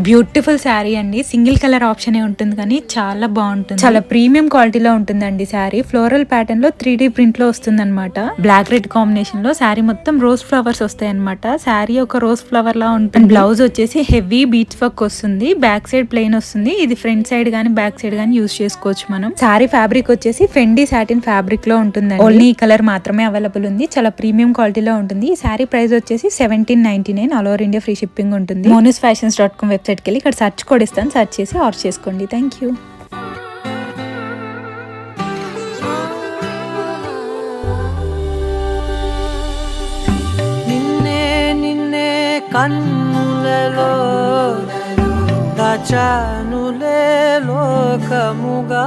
Beautiful sari అండి. Single colour option ఉంటుంది కానీ చాలా బాగుంటుంది. చాలా ప్రీమియం క్వాలిటీలో ఉంటుందండి శారీ. ఫ్లోరల్ ప్యాటర్న్ లో 3D ప్రింట్ లో వస్తుంది అనమాట. బ్లాక్ రెడ్ కాంబినేషన్ లో శారీ మొత్తం రోజ్ ఫ్లవర్స్ వస్తాయి అనమాట. శారీ ఒక రోజ్ ఫ్లవర్ లా ఉంటుంది. బ్లౌజ్ వచ్చేసి హెవీ బీట్స్ వర్క్ వస్తుంది. బ్యాక్ సైడ్ ప్లెయిన్ వస్తుంది. ఇది ఫ్రంట్ సైడ్ గానీ బ్యాక్ సైడ్ గానీ యూజ్ చేసుకోవచ్చు మనం. శారీ ఫ్యాబ్రిక్ వచ్చేసి ఫెండీ సాటిన్ ఫ్యాబ్రిక్ లో ఉంటుంది. ఓన్లీ ఈ కలర్ మాత్రమే అవైలబుల్ ఉంది. చాలా ప్రీమియం క్వాలిటీలో ఉంటుంది. ఈ శారీ ప్రైస్ వచ్చేసి 1799. All over India free shipping ఉంటుంది. monusfashions.com వెబ్సైట్కి వెళ్ళి ఇక్కడ సర్చ్ కోడ్ ఇస్తాను, సర్చ్ చేసి ఆర్డర్ చేసుకోండి. Thank you. నిన్నే నిన్నే కన్నులలో దాచానులే లోకముగా